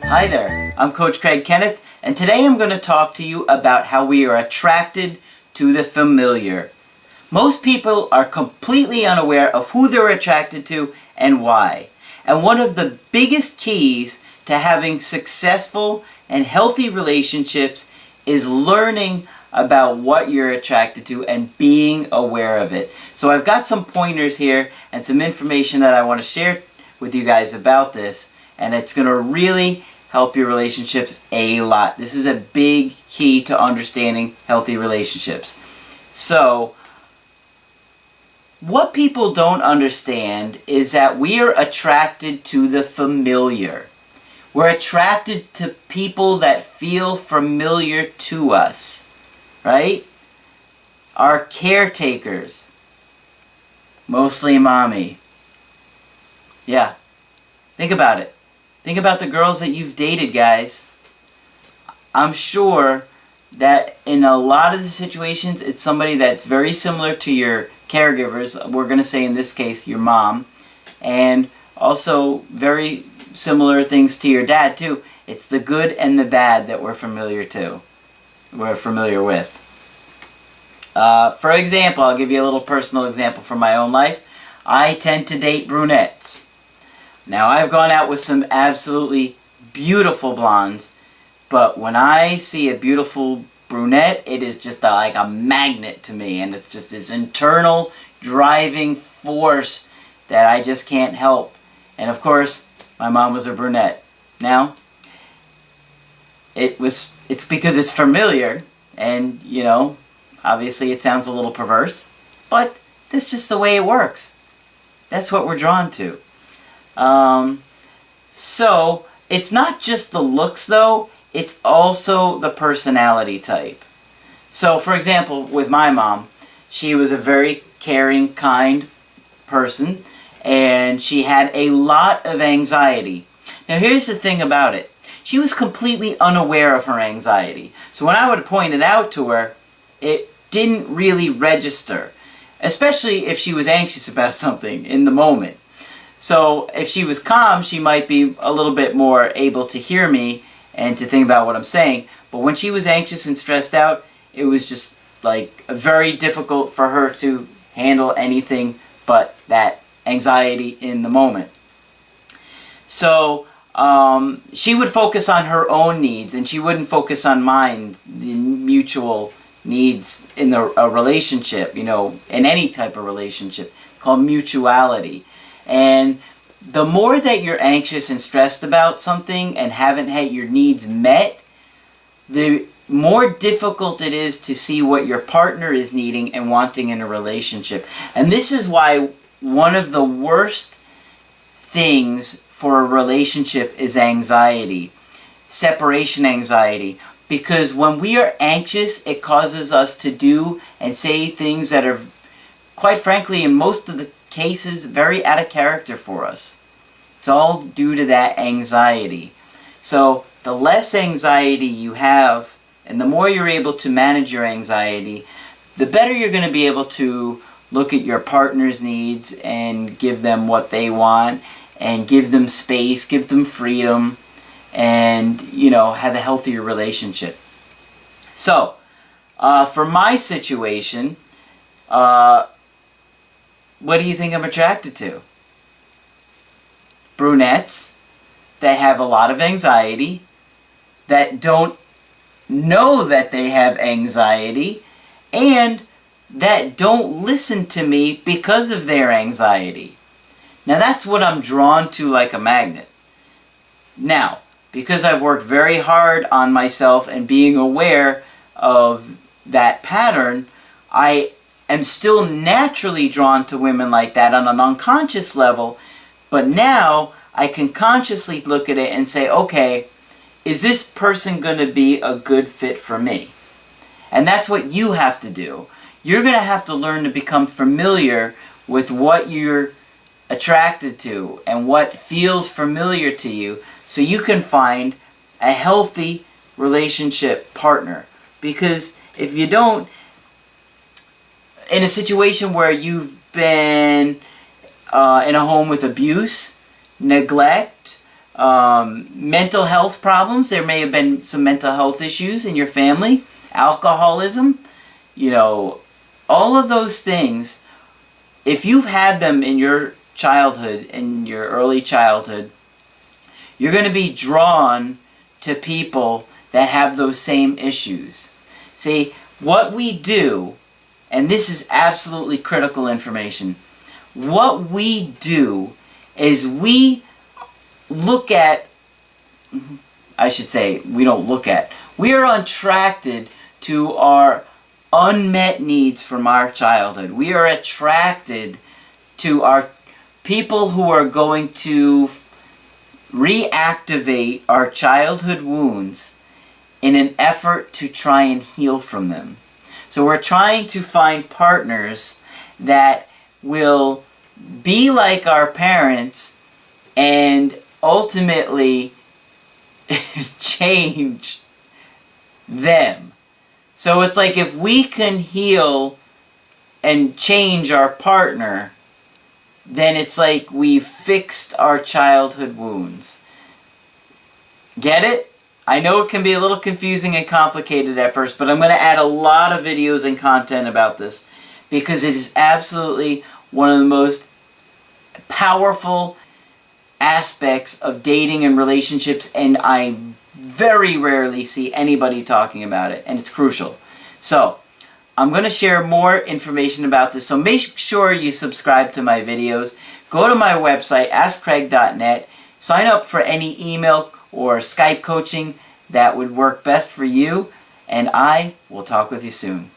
Hi there, I'm Coach Craig Kenneth, and today I'm going to talk to you about how we are attracted to the familiar. Most people are completely unaware of who they're attracted to and why. And one of the biggest keys to having successful and healthy relationships is learning about what you're attracted to and being aware of it. So I've got some pointers here and some information that I want to share with you guys about this, and it's going to really help your relationships a lot. This is a big key to understanding healthy relationships. So, what people don't understand is that we are attracted to the familiar. We're attracted to people that feel familiar to us, right? Our caretakers, mostly mommy. Yeah, think about it. Think about the girls that you've dated, guys. I'm sure that in a lot of the situations, it's somebody that's very similar to your caregivers. We're going to say in this case, your mom. And also very similar things to your dad, too. It's the good and the bad that we're familiar to. We're familiar with. For example, I'll give you a little personal example from my own life. I tend to date brunettes. Now, I've gone out with some absolutely beautiful blondes, but when I see a beautiful brunette, it is just like a magnet to me, and it's just this internal driving force that I just can't help. And of course, my mom was a brunette. Now, it's because it's familiar, and, you know, obviously it sounds a little perverse, but that's just the way it works. That's what we're drawn to. So, it's not just the looks though, it's also the personality type. So, for example, with my mom, she was a very caring, kind person, and she had a lot of anxiety. Now, here's the thing about it. She was completely unaware of her anxiety. So when I would point it out to her, it didn't really register, especially if she was anxious about something in the moment. So if she was calm, she might be a little bit more able to hear me and to think about what I'm saying. But when she was anxious and stressed out, it was just like very difficult for her to handle anything but that anxiety in the moment. So she would focus on her own needs, and she wouldn't focus on mine, the mutual needs in a relationship, you know, in any type of relationship, called mutuality. And the more that you're anxious and stressed about something and haven't had your needs met, the more difficult it is to see what your partner is needing and wanting in a relationship. And this is why one of the worst things for a relationship is anxiety, separation anxiety. Because when we are anxious, it causes us to do and say things that are, quite frankly, in most of the cases, very out of character for us. It's all due to that anxiety. So the less anxiety you have, and the more you're able to manage your anxiety, the better you're going to be able to look at your partner's needs and give them what they want, and give them space, give them freedom, and, you know, have a healthier relationship. So, for my situation, what do you think I'm attracted to? Brunettes that have a lot of anxiety, that don't know that they have anxiety, and that don't listen to me because of their anxiety. Now that's what I'm drawn to like a magnet. Now, because I've worked very hard on myself and being aware of that pattern, I am still naturally drawn to women like that on an unconscious level, but now I can consciously look at it and say, okay, is this person going to be a good fit for me? And that's what you have to do. You're going to have to learn to become familiar with what you're attracted to and what feels familiar to you, so you can find a healthy relationship partner. Because if you don't, in a situation where you've been in a home with abuse, neglect, mental health problems. There may have been some mental health issues in your family, alcoholism, all of those things. If you've had them in your childhood, in your early childhood, you're going to be drawn to people that have those same issues. See, what we do, and this is absolutely critical information, what we do is we look at, I should say, we don't look at, we are attracted to our unmet needs from our childhood. We are attracted to our people who are going to reactivate our childhood wounds in an effort to try and heal from them. So we're trying to find partners that will be like our parents and ultimately change them. So it's like if we can heal and change our partner, then it's like we've fixed our childhood wounds. Get it? I know it can be a little confusing and complicated at first, but I'm going to add a lot of videos and content about this because it is absolutely one of the most powerful aspects of dating and relationships, and I very rarely see anybody talking about it, and it's crucial. So, I'm going to share more information about this, so make sure you subscribe to my videos. Go to my website, askcraig.net, sign up for any email or Skype coaching that would work best for you, and I will talk with you soon.